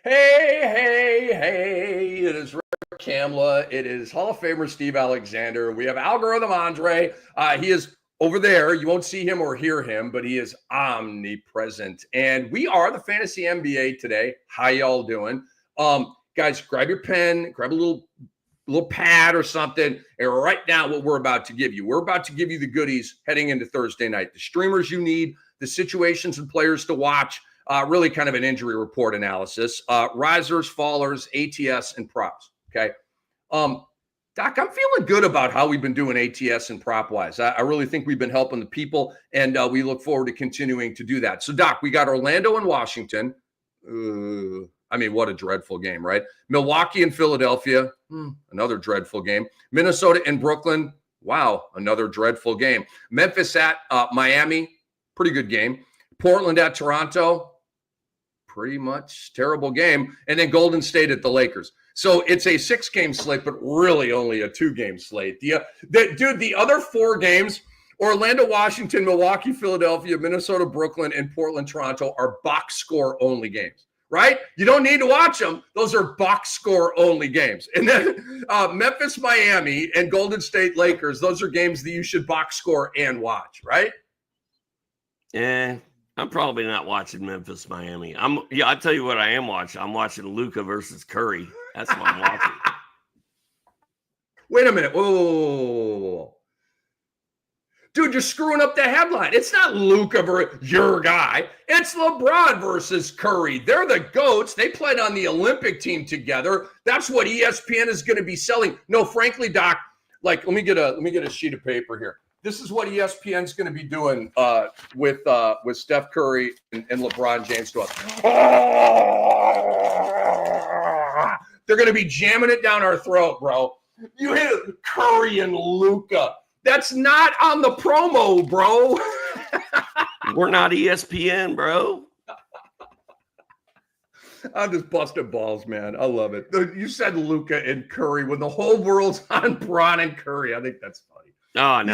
Hey. It is Rick Kamla. It is Hall of Famer Steve Alexander. We have Algorithm Andre. He is over there. You won't see him or hear him, but he is omnipresent. And we are the Fantasy NBA today. How y'all doing? Guys, grab your pen, grab a little pad or something, and write down what we're about to give you. We're about to give you the goodies heading into Thursday night. The streamers you need, the situations and players to watch, really kind of an injury report analysis, risers, fallers, ATS, and props. Okay. Doc, I'm feeling good about how we've been doing ATS and prop wise. I really think we've been helping the people, and we look forward to continuing to do that. So, Doc, we got Orlando and Washington. What a dreadful game, right? Milwaukee and Philadelphia, another dreadful game. Minnesota and Brooklyn, wow, another dreadful game. Memphis at Miami, pretty good game. Portland at Toronto, pretty much terrible game. And then Golden State at the Lakers. So it's a 6-game slate, but really only a 2-game slate. The other 4 games, Orlando, Washington, Milwaukee, Philadelphia, Minnesota, Brooklyn, and Portland, Toronto, are box score only games. Right? You don't need to watch them. Those are box score only games. And then Memphis, Miami, and Golden State Lakers, those are games that you should box score and watch, right? Yeah, I'm probably not watching Memphis, Miami. I'll tell you what I am watching. I'm watching Luka versus Curry. That's what I'm watching. Wait a minute. Whoa. Dude, you're screwing up the headline. It's not Luka versus your guy. It's LeBron versus Curry. They're the GOATs. They played on the Olympic team together. That's what ESPN is going to be selling. No, frankly, Doc, let me get a sheet of paper here. This is what ESPN is going to be doing with Steph Curry and LeBron James to us. They're going to be jamming it down our throat, bro. You hit Curry and Luka. That's not on the promo, bro. We're not ESPN, bro. I'm just busting balls, man. I love it. You said Luka and Curry when the whole world's on Bron and Curry. I think that's funny. Oh, no.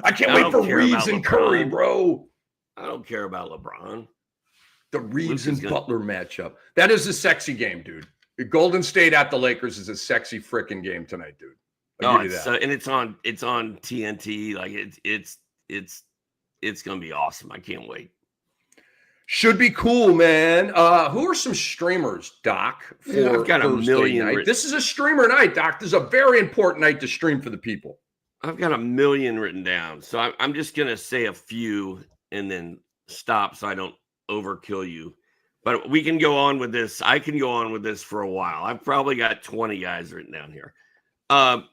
I can't wait for Reeves and Curry, bro. I don't care about LeBron. The Reeves and Butler matchup. That is a sexy game, dude. The Golden State at the Lakers is a sexy freaking game tonight, dude. And it's on TNT. Like it's gonna be awesome. I can't wait. Should be cool, man. Who are some streamers, Doc? I've got Thursday a million. Night? This is a streamer night, Doc. This is a very important night to stream for the people. I've got a million written down, so I'm just gonna say a few and then stop so I don't overkill you. But we can go on with this. I can go on with this for a while. I've probably got 20 guys written down here. I'm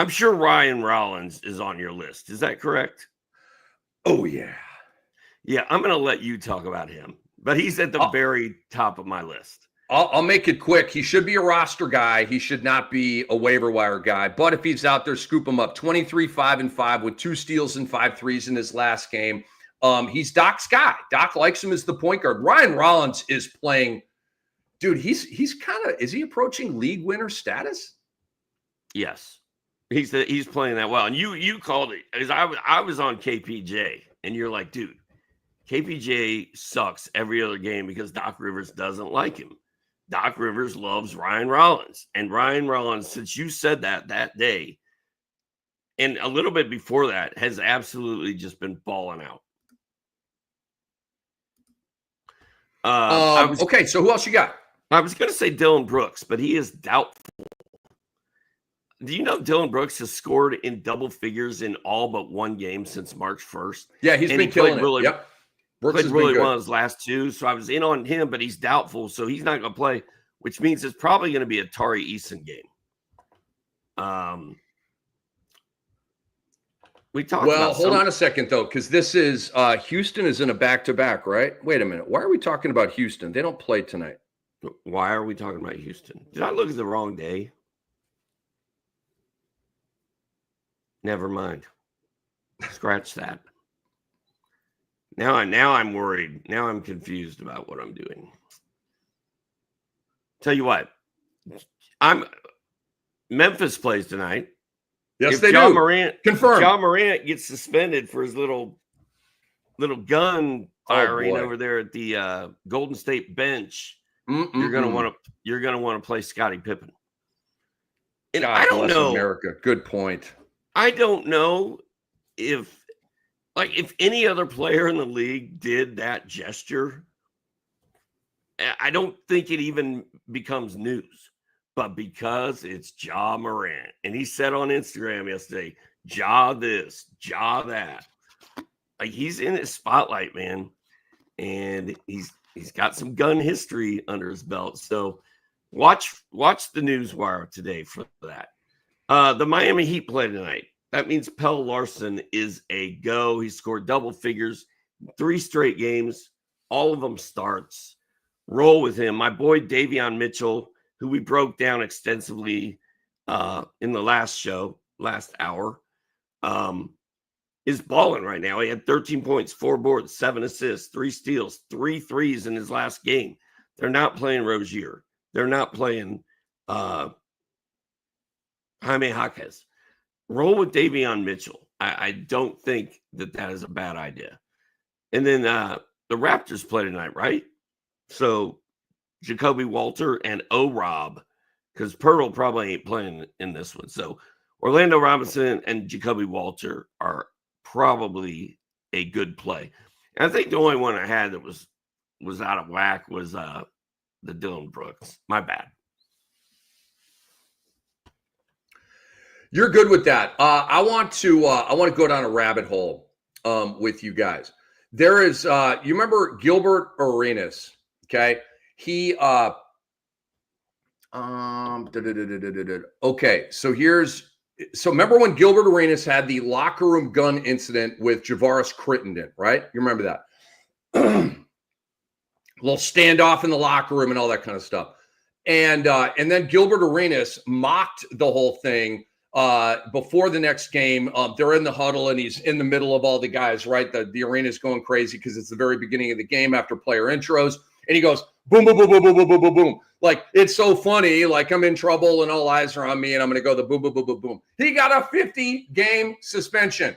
sure Ryan Rollins is on your list. Is that correct? Oh, yeah. Yeah, I'm going to let you talk about him. But he's at the very top of my list. I'll make it quick. He should be a roster guy. He should not be a waiver wire guy. But if he's out there, scoop him up. 23, 5-5 with 2 steals and 5 threes in his last game. He's Doc's guy. Doc likes him as the point guard. Ryan Rollins is playing. Dude, he's kind of – is he approaching league winner status? Yes. He's playing that well. And you called it. As I was on KPJ, and you're like, dude, KPJ sucks every other game because Doc Rivers doesn't like him. Doc Rivers loves Ryan Rollins. And Ryan Rollins, since you said that day, and a little bit before that, has absolutely just been balling out. Okay, so who else you got? I was going to say Dylan Brooks, but he is doubtful. Do you know Dylan Brooks has scored in double figures in all but one game since March 1st? Yeah, he's been killing it. Yep. Brooks played really well in his last 2, so I was in on him, but he's doubtful, so he's not going to play, which means it's probably going to be a Tari Eason game. We talked about hold on a second, though, because this is Houston is in a back-to-back, right? Wait a minute. Why are we talking about Houston? They don't play tonight. Why are we talking about Houston? Did I look at the wrong day? Never mind. Scratch that. Now I'm worried. Now I'm confused about what I'm doing. Tell you what. Memphis plays tonight. Yes, they do. Morant, confirmed. John Morant gets suspended for his little gun firing boy. over there at the Golden State bench, Mm-mm-mm. you're gonna want to play Scottie Pippen. And God I don't bless know. America. Good point. I don't know if any other player in the league did that gesture. I don't think it even becomes news. But because it's Ja Morant, and he said on Instagram yesterday, Ja this, Ja that. Like, he's in his spotlight, man. And he's got some gun history under his belt. So watch the news wire today for that. The Miami Heat play tonight. That means Pelle Larsson is a go. He scored double figures, 3 straight games, all of them starts. Roll with him. My boy Davion Mitchell, who we broke down extensively in the last hour, is balling right now. He had 13 points, 4 boards, 7 assists, 3 steals, 3 threes in his last game. They're not playing Rozier. They're not playing Jaime Jaquez. Roll with Davion Mitchell. I don't think that is a bad idea. And then the Raptors play tonight, right? So Jacoby Walter and O-Rob, because Pirtle probably ain't playing in this one. So Orlando Robinson and Jacoby Walter are probably a good play. And I think the only one I had that was out of whack was the Dillon Brooks. My bad. You're good with that. I want to go down a rabbit hole with you guys. There is you remember Gilbert Arenas, okay? He okay, so remember when Gilbert Arenas had the locker room gun incident with Javaris Crittenden, right? You remember that? Little standoff in the locker room and all that kind of stuff. And then Gilbert Arenas mocked the whole thing before the next game. They're in the huddle and he's in the middle of all the guys, right? The arena's going crazy because it's the very beginning of the game after player intros. And he goes, boom, boom, boom, boom, boom, boom, boom, boom, boom. Like, it's so funny. Like, I'm in trouble and all eyes are on me and I'm going to go the boom, boom, boom, boom, boom. He got a 50-game suspension.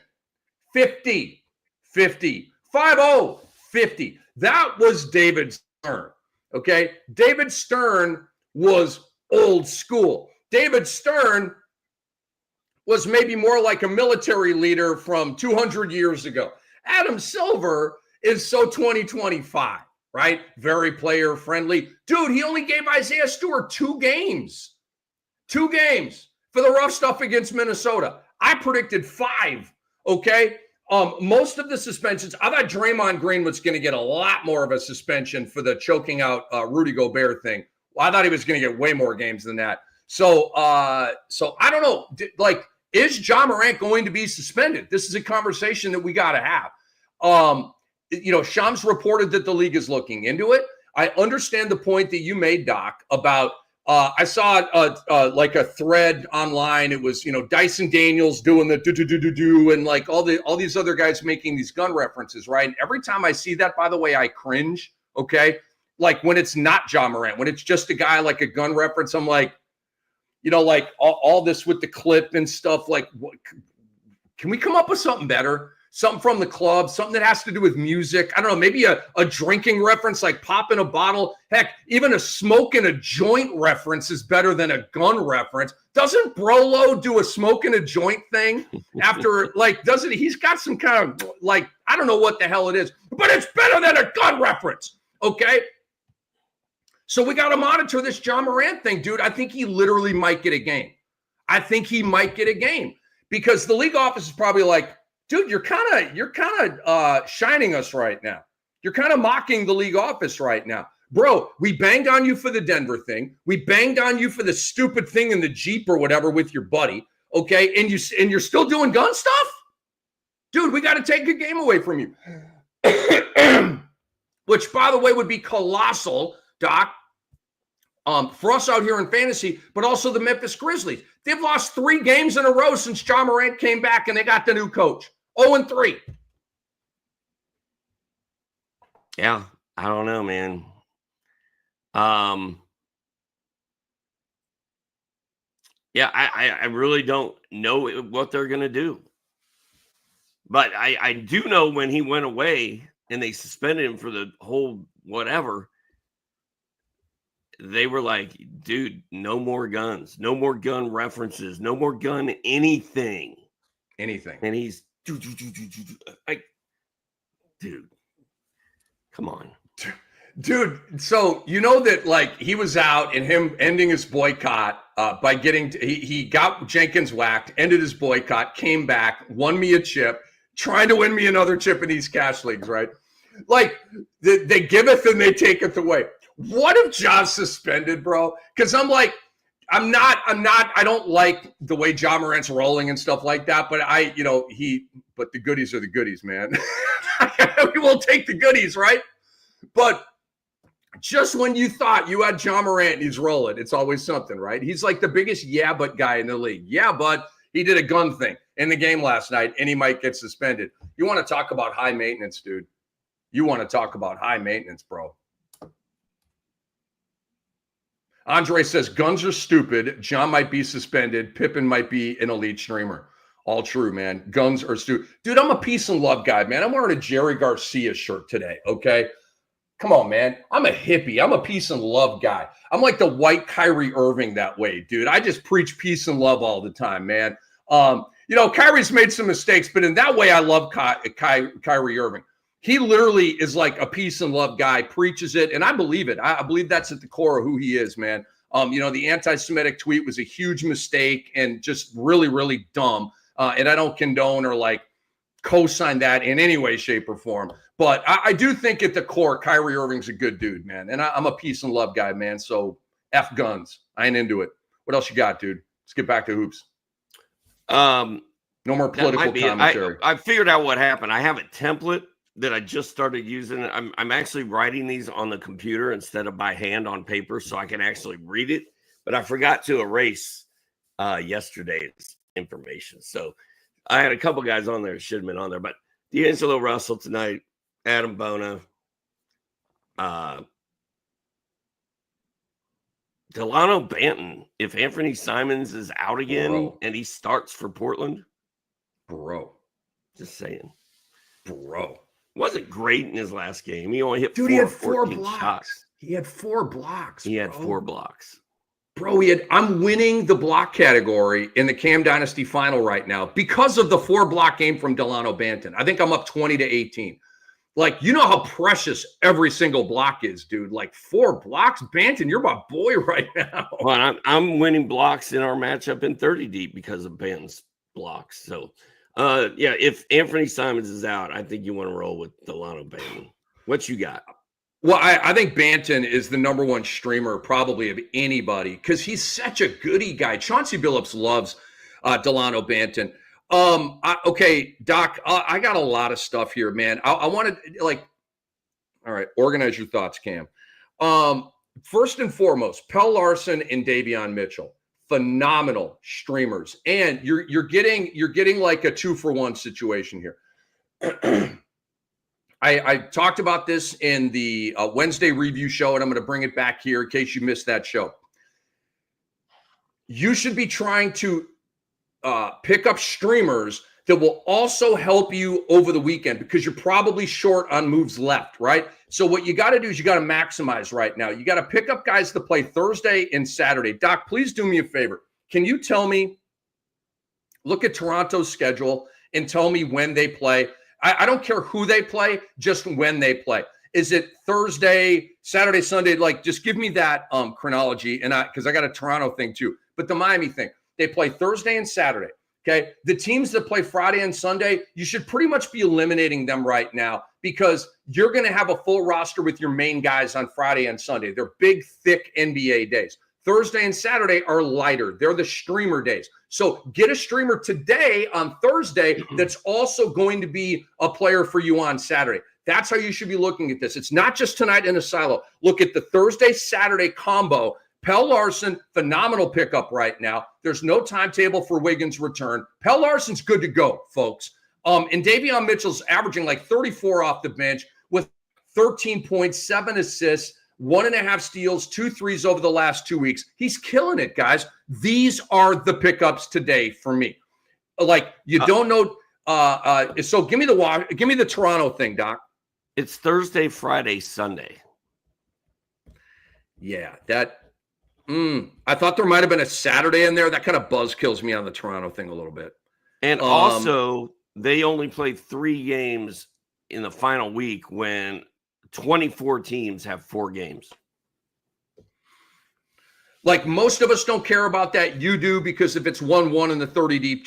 50. 50. 5-0. 50. That was David Stern. Okay? David Stern was old school. David Stern was maybe more like a military leader from 200 years ago. Adam Silver is so 2025, right? Very player friendly. Dude, he only gave Isaiah Stewart 2 games. 2 games for the rough stuff against Minnesota. I predicted 5, okay? Most of the suspensions, I thought Draymond Green was going to get a lot more of a suspension for the choking out Rudy Gobert thing. Well, I thought he was going to get way more games than that. So I don't know. Is Ja Morant going to be suspended? This is a conversation that we got to have. Shams reported that the league is looking into it. I understand the point that you made, Doc, about I saw like a thread online. It was, Dyson Daniels doing the do and like all these other guys making these gun references, right? And every time I see that, by the way, I cringe. Okay, like when it's not Ja Morant, when it's just a guy like a gun reference, I'm like, like all this with the clip and stuff. Like, what, can we come up with something better? Something from the club, something that has to do with music. I don't know, maybe a drinking reference like popping a bottle. Heck, even a smoking a joint reference is better than a gun reference. Doesn't Brolo do a smoking a joint thing after, doesn't he? He's got some kind of, I don't know what the hell it is, but it's better than a gun reference, okay? So we got to monitor this Ja Morant thing, dude. I think he literally might get a game. Because the league office is probably like, dude, you're kind of shining us right now. You're kind of mocking the league office right now. Bro, we banged on you for the Denver thing. We banged on you for the stupid thing in the Jeep or whatever with your buddy. Okay. And you're still doing gun stuff? Dude, we got to take a game away from you. Which, by the way, would be colossal, Doc, for us out here in fantasy, but also the Memphis Grizzlies. They've lost 3 games in a row since Ja Morant came back and they got the new coach. 0-3. Yeah, I don't know, man. Yeah, I really don't know what they're going to do. But I do know when he went away, and they suspended him for the whole whatever, they were like, dude, no more guns, no more gun references, no more gun anything. And he's like, dude, come on. Dude, so you know that like he was out and him ending his boycott by getting he got Jenkins whacked, ended his boycott, came back, won me a chip, trying to win me another chip in these cash leagues, right? Like they giveth and they taketh away. What if John's suspended, bro? Because I'm like, I don't like the way Ja Morant's rolling and stuff like that, but but the goodies are the goodies, man. We will take the goodies, right? But just when you thought you had Ja Morant and he's rolling, it's always something, right? He's like the biggest yeah, but guy in the league. Yeah, but he did a gun thing in the game last night and he might get suspended. You want to talk about high maintenance, dude. You want to talk about high maintenance, bro. Andre says, guns are stupid. John might be suspended. Pippen might be an elite streamer. All true, man. Guns are stupid. Dude, I'm a peace and love guy, man. I'm wearing a Jerry Garcia shirt today, okay? Come on, man. I'm a hippie. I'm a peace and love guy. I'm like the white Kyrie Irving that way, dude. I just preach peace and love all the time, man. Kyrie's made some mistakes, but in that way, I love Kyrie Irving. He literally is like a peace and love guy, preaches it, and I believe it. I believe that's at the core of who he is, man. The anti-Semitic tweet was a huge mistake and just really, really dumb. And I don't condone or like co-sign that in any way, shape, or form. But I do think at the core, Kyrie Irving's a good dude, man. And I'm a peace and love guy, man. So F guns. I ain't into it. What else you got, dude? Let's get back to hoops. No more political commentary. I figured out what happened. I have a template that I just started using. I'm actually writing these on the computer instead of by hand on paper so I can actually read it. But I forgot to erase yesterday's information. So I had a couple guys on there that should have been on there. But D'Angelo Russell tonight, Adam Bona, Delano Banton. If Anthony Simons is out again and he starts for Portland, just saying, wasn't great in his last game. He only hit he had 4 blocks. Shots. He had 4 blocks. He had 4 blocks. Bro, I'm winning the block category in the Cam Dynasty final right now because of the 4-block game from Delano Banton. I think I'm up 20-18. Like, you know how precious every single block is, dude. Like 4 blocks, Banton, you're my boy right now. Well, I'm winning blocks in our matchup in 30 deep because of Banton's blocks. So, if Anthony Simons is out, I think you want to roll with Delano Banton. What you got? Well, I think Banton is the number 1 streamer probably of anybody because he's such a goody guy. Chauncey Billups loves Delano Banton. Okay, Doc, I got a lot of stuff here, man. I want to all right, organize your thoughts, Cam. First and foremost, Pell Larson and Davion Mitchell, phenomenal streamers, and you're getting like a 2-for-1 situation here. I talked about this in the Wednesday review show, and I'm going to bring it back here in case you missed that show. You should be trying to pick up streamers that will also help you over the weekend because you're probably short on moves left, right? So what you got to do is you got to maximize right now. You got to pick up guys to play Thursday and Saturday. Doc, please do me a favor. Can you tell me, look at Toronto's schedule and tell me when they play? I don't care who they play, just when they play. Is it Thursday, Saturday, Sunday? Like, just give me that chronology, and because I got a Toronto thing too. But the Miami thing, they play Thursday and Saturday. Okay, the teams that play Friday and Sunday, you should pretty much be eliminating them right now because you're going to have a full roster with your main guys on Friday and Sunday. They're big, thick NBA days. Thursday and Saturday are lighter. They're the streamer days. So get a streamer today on Thursday that's also going to be a player for you on Saturday. That's how you should be looking at this. It's not just tonight in a silo. Look at the Thursday-Saturday combo. Pell Larson, phenomenal pickup right now. There's no timetable for Wiggins' return. Pell Larson's good to go, folks. And Davion Mitchell's averaging like 34 off the bench with 13 points, 7 assists, 1.5 steals, 2 threes over the last 2 weeks. He's killing it, guys. These are the pickups today for me. Like, you don't know. So give me the Toronto thing, Doc. It's Thursday, Friday, Sunday. Yeah, I thought there might have been a Saturday in there. That kind of buzz kills me on the Toronto thing a little bit. And also, they only played 3 games in the final week when 24 teams have 4 games. Like most of us don't care about that. You do, because if it's 1-1 in the 30 deep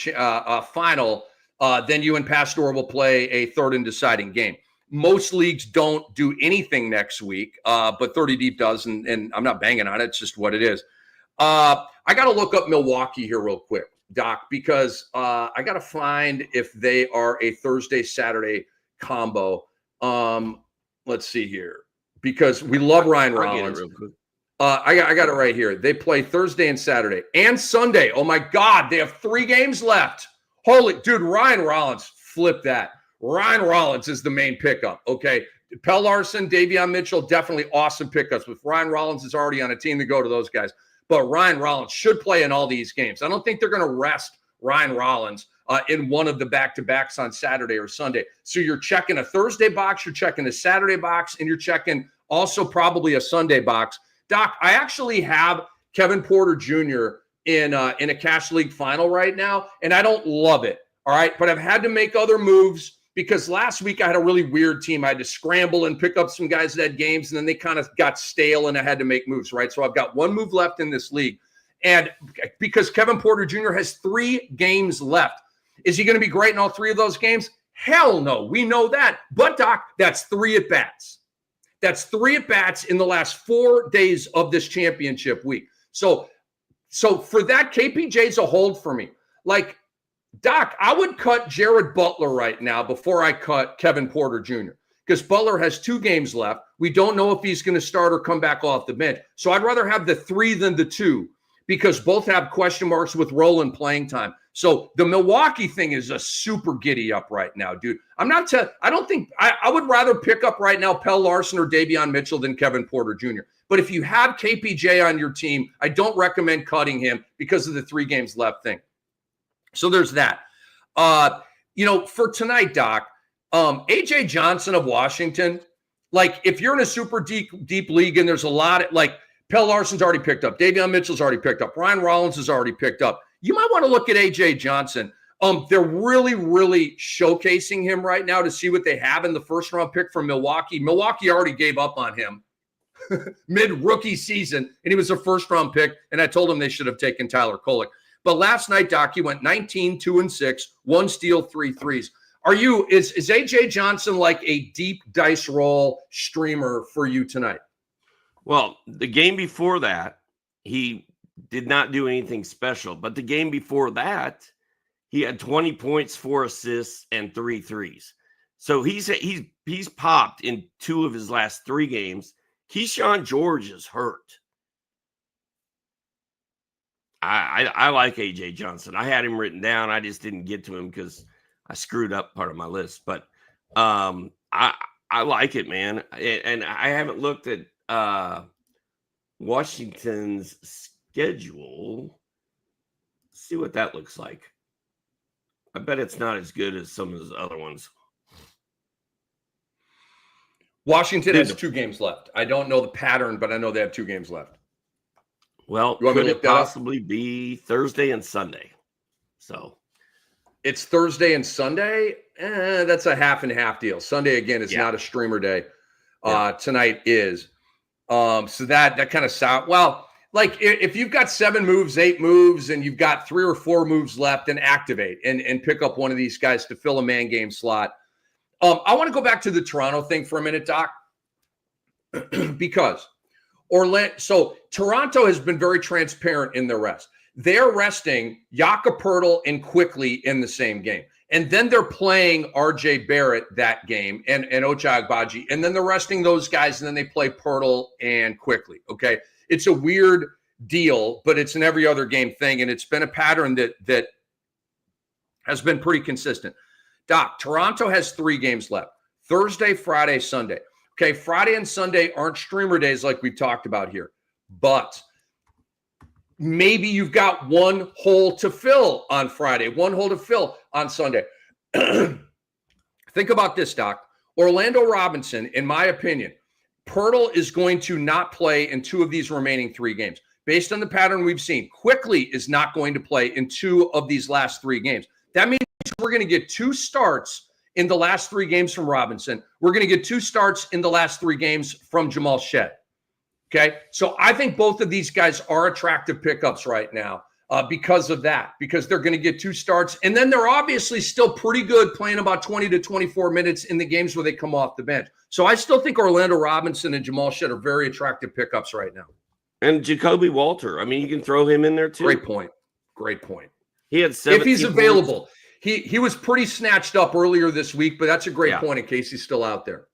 final, then you and Pastor will play a third and deciding game. Most leagues don't do anything next week, but 30 deep does, and I'm not banging on it. It's just what it is. I got to look up Milwaukee here real quick, Doc, because I got to find if they are a Thursday-Saturday combo. Let's see here, because we love Ryan Rollins. I got it right here. They play Thursday and Saturday and Sunday. Oh, my God. They have 3 games left. Holy, dude, Ryan Rollins, flip that. Ryan Rollins is the main pickup, okay? Pell Larson, Davion Mitchell, definitely awesome pickups. But Ryan Rollins is already on a team to go to those guys. But Ryan Rollins should play in all these games. I don't think they're going to rest Ryan Rollins in one of the back-to-backs on Saturday or Sunday. So you're checking a Thursday box, you're checking a Saturday box, and you're checking also probably a Sunday box. Doc, I actually have Kevin Porter Jr. in a cash league final right now, and I don't love it, all right? But I've had to make other moves because last week I had a really weird team. I had to scramble and pick up some guys that had games, and then they kind of got stale, and I had to make moves, right? So I've got 1 move left in this league. And because Kevin Porter Jr. has 3 games left, is he going to be great in all 3 of those games? Hell no. We know that. But, Doc, that's 3 at-bats. That's 3 at-bats in the last 4 days of this championship week. So for that, KPJ's a hold for me. Like, Doc, I would cut Jared Butler right now before I cut Kevin Porter Jr. because Butler has 2 games left. We don't know if he's going to start or come back off the bench. So I'd rather have the 3 than the 2 because both have question marks with role and playing time. So the Milwaukee thing is a super giddy up right now, dude. I would rather pick up right now Pell Larson or Davion Mitchell than Kevin Porter Jr. But if you have KPJ on your team, I don't recommend cutting him because of the 3 games left thing. So there's that. For tonight, Doc, AJ Johnson of Washington, like if you're in a super deep league and there's a lot of like Pell Larson's already picked up, Davion Mitchell's already picked up, Ryan Rollins has already picked up. You might want to look at AJ Johnson. They're really, really showcasing him right now to see what they have in the first round pick from Milwaukee. Milwaukee already gave up on him mid-rookie season, and he was a first-round pick, and I told him they should have taken Tyler Kolek. But last night, Doc, he went 19, 2-6, 1 steal, 3 threes. Is AJ Johnson like a deep dice roll streamer for you tonight? Well, the game before that, he did not do anything special. But the game before that, he had 20 points, 4 assists, and 3 threes. So he's popped in 2 of his last 3 games. Keyshawn George is hurt. I like AJ Johnson. I had him written down. I just didn't get to him because I screwed up part of my list. But I like it, man. And I haven't looked at Washington's schedule. Let's see what that looks like. I bet it's not as good as some of his other ones. Washington has 2 games left. I don't know the pattern, but I know they have 2 games left. Well, could it possibly be Thursday and Sunday? So it's Thursday and Sunday. That's a half and half deal. Sunday again is not a streamer day. Tonight is. So that kind of sound well. Like if you've got 7 moves, 8 moves, and you've got 3 or 4 moves left, then activate and pick up one of these guys to fill a man game slot. I want to go back to the Toronto thing for a minute, Doc, because Toronto has been very transparent in their rest. They're resting Jakob Poeltl and Quickly in the same game. And then they're playing RJ Barrett that game and Ochai Agbaji. And then they're resting those guys, and then they play Poeltl and Quickly. Okay. It's a weird deal, but it's an every other game thing. And it's been a pattern that has been pretty consistent. Doc, Toronto has 3 games left. Thursday, Friday, Sunday. Okay, Friday and Sunday aren't streamer days like we've talked about here. But maybe you've got 1 hole to fill on Friday, 1 hole to fill on Sunday. Think about this, Doc. Orlando Robinson, in my opinion, Pirtle is going to not play in 2 of these remaining 3 games. Based on the pattern we've seen, Quickly is not going to play in 2 of these last 3 games. That means we're going to get 2 starts in the last 3 games from Robinson. We're going to get 2 starts in the last 3 games from Jamal Shead. Okay, so I think both of these guys are attractive pickups right now because of that, because they're going to get 2 starts. And then they're obviously still pretty good playing about 20 to 24 minutes in the games where they come off the bench. So I still think Orlando Robinson and Jamal Shead are very attractive pickups right now. And Jacoby Walter. I mean, you can throw him in there too. Great point. Great point. He had 17 if he's points. Available. He was pretty snatched up earlier this week, but that's a great point in case he's still out there.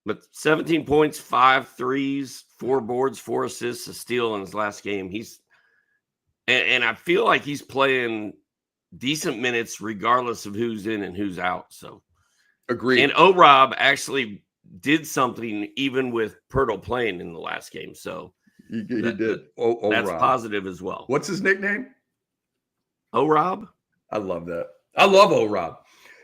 But 17 points, 5 threes, 4 boards, 4 assists, a steal in his last game. And I feel like he's playing decent minutes regardless of who's in and who's out. So agreed. And O-Rob actually did something even with Pirtle playing in the last game. So he did. That's positive as well. What's his nickname? O-Rob. I love that. I love O-Rob.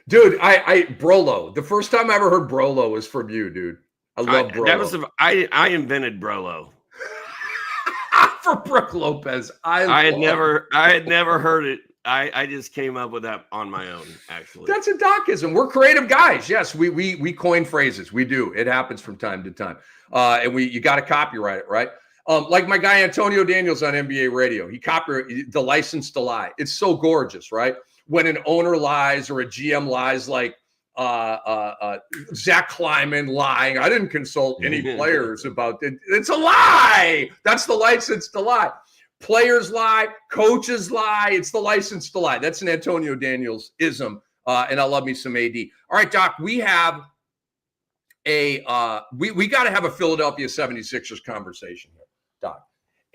Dude, I Brolo. The first time I ever heard Brolo was from you, dude. I love Brolo. I invented Brolo. For Brooke Lopez. I had never heard it. I just came up with that on my own, actually. That's a Docism. We're creative guys. Yes, we coin phrases. We do. It happens from time to time. And you got to copyright it, right? Like my guy Antonio Daniels on NBA radio. He copyrighted the license to lie. It's so gorgeous, right? When an owner lies or a GM lies, like Zach Kleiman lying. I didn't consult any players about it. It's a lie. That's the license to lie. Players lie, coaches lie. It's the license to lie. That's an Antonio Daniels ism. And I love me some AD. All right, Doc, we have we got to have a Philadelphia 76ers conversation here, Doc.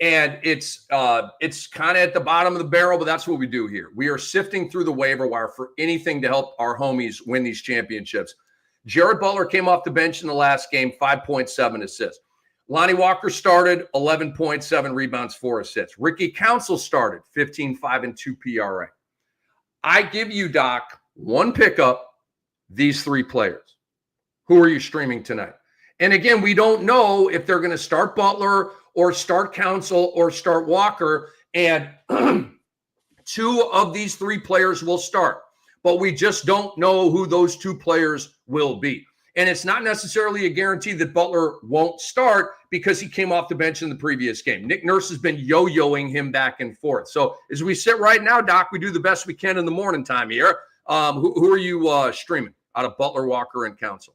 And it's kind of at the bottom of the barrel, but that's what we do here. We are sifting through the waiver wire for anything to help our homies win these championships. Jared Butler came off the bench in the last game, 5.7 assists. Lonnie Walker started, 11.7 rebounds, 4 assists. Ricky Council started, 15, 5, and 2 PRA. I give you, Doc, one pickup, these 3 players. Who are you streaming tonight? And again, we don't know if they're going to start Butler or start Council or start Walker. And 2 of these 3 players will start. But we just don't know who those 2 players will be. And it's not necessarily a guarantee that Butler won't start because he came off the bench in the previous game. Nick Nurse has been yo-yoing him back and forth. So as we sit right now, Doc, we do the best we can in the morning time here. Who are you streaming out of Butler, Walker, and Council?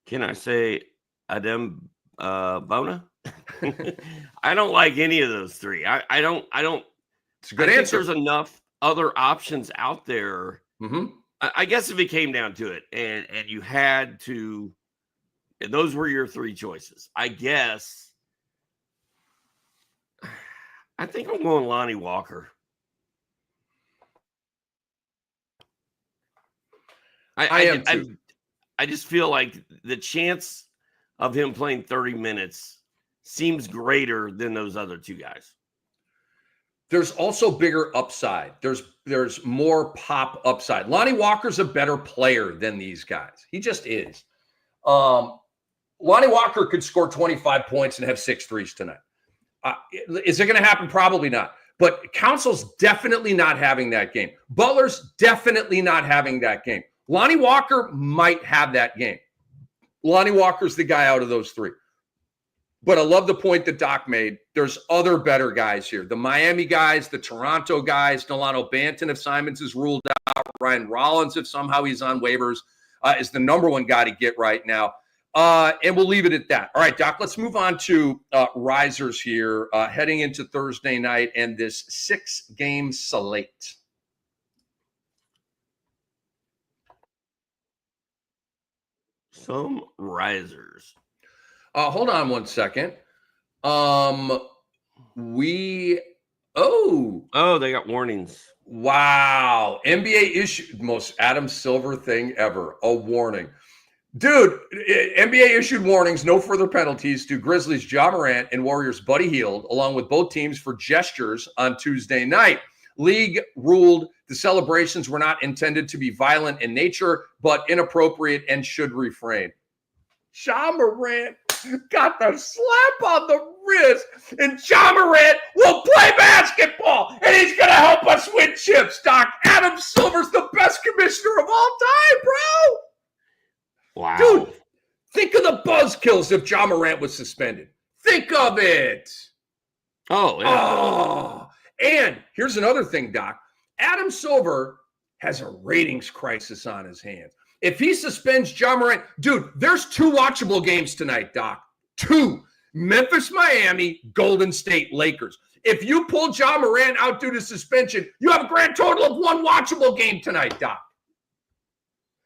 Can I say Adem Bona? I don't like any of those 3. I don't. It's a good answer. There's enough other options out there. Mm-hmm. I guess if it came down to it and you had to, those were your 3 choices. I guess I think I'm going Lonnie Walker. I am too. I just feel like the chance of him playing 30 minutes seems greater than those other 2 guys. There's also bigger upside. There's more pop upside. Lonnie Walker's a better player than these guys. He just is. Lonnie Walker could score 25 points and have 6 threes tonight. Is it going to happen? Probably not. But Council's definitely not having that game. Butler's definitely not having that game. Lonnie Walker might have that game. Lonnie Walker's the guy out of those 3. But I love the point that Doc made. There's other better guys here. The Miami guys, the Toronto guys, Delano Banton if Simons is ruled out, Ryan Rollins if somehow he's on waivers is the number 1 guy to get right now. And we'll leave it at that. All right, Doc, let's move on to risers here heading into Thursday night and this 6-game slate. Some risers. Hold on one second. They got warnings. Wow. NBA issued most Adam Silver thing ever. A warning. Dude, NBA issued warnings, no further penalties to Grizzlies' Ja Morant and Warriors' Buddy Hield, along with both teams for gestures on Tuesday night. League ruled the celebrations were not intended to be violent in nature, but inappropriate and should refrain. Ja Morant got the slap on the wrist, and Ja Morant will play basketball, and he's going to help us win chips, Doc. Adam Silver's the best commissioner of all time, bro. Wow. Dude, think of the buzzkills if Ja Morant was suspended. Think of it. Oh, yeah. Oh, and here's another thing, Doc. Adam Silver has a ratings crisis on his hands. If he suspends Ja Morant, dude, there's 2 watchable games tonight, Doc. 2. Memphis, Miami, Golden State, Lakers. If you pull Ja Morant out due to suspension, you have a grand total of 1 watchable game tonight, Doc.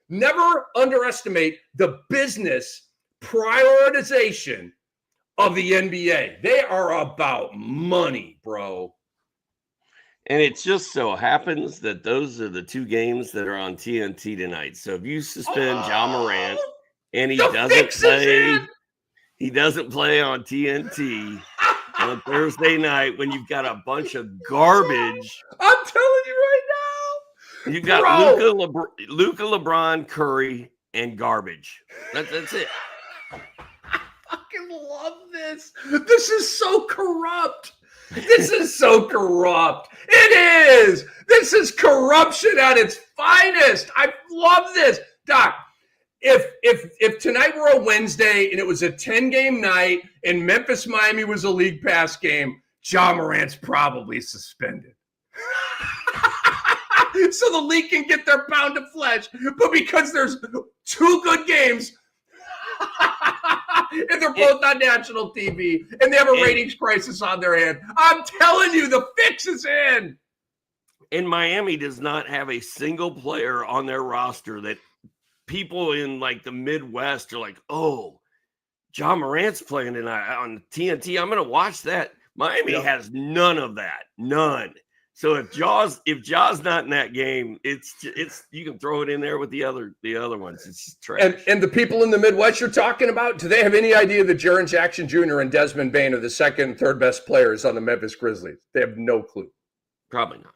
Never underestimate the business prioritization of the NBA. They are about money, bro. And it just so happens that those are the 2 games that are on TNT tonight. So if you suspend Ja Morant and he doesn't play on TNT on Thursday night when you've got a bunch of garbage. I'm telling you right now. You've got Luka, LeBron, Curry, and garbage. That's it. I fucking love this. This is so corrupt. This is so corrupt. It is. This is corruption at its finest. I love this. Doc, if tonight were a Wednesday and it was a 10-game night and Memphis, Miami was a league pass game, Ja Morant's probably suspended. So the league can get their pound of flesh. But because there's 2 good games, and they're both on national TV, and they have a ratings crisis on their hand, I'm telling you, the fix is in. And Miami does not have a single player on their roster that people in like the Midwest are like, oh, Ja Morant's playing tonight on TNT. I'm going to watch that. Miami has none of that. None. So if Jaws not in that game, it's you can throw it in there with the other ones. It's just trash. And the people in the Midwest you're talking about, do they have any idea that Jaren Jackson Jr. and Desmond Bane are the second and third best players on the Memphis Grizzlies? They have no clue. Probably not.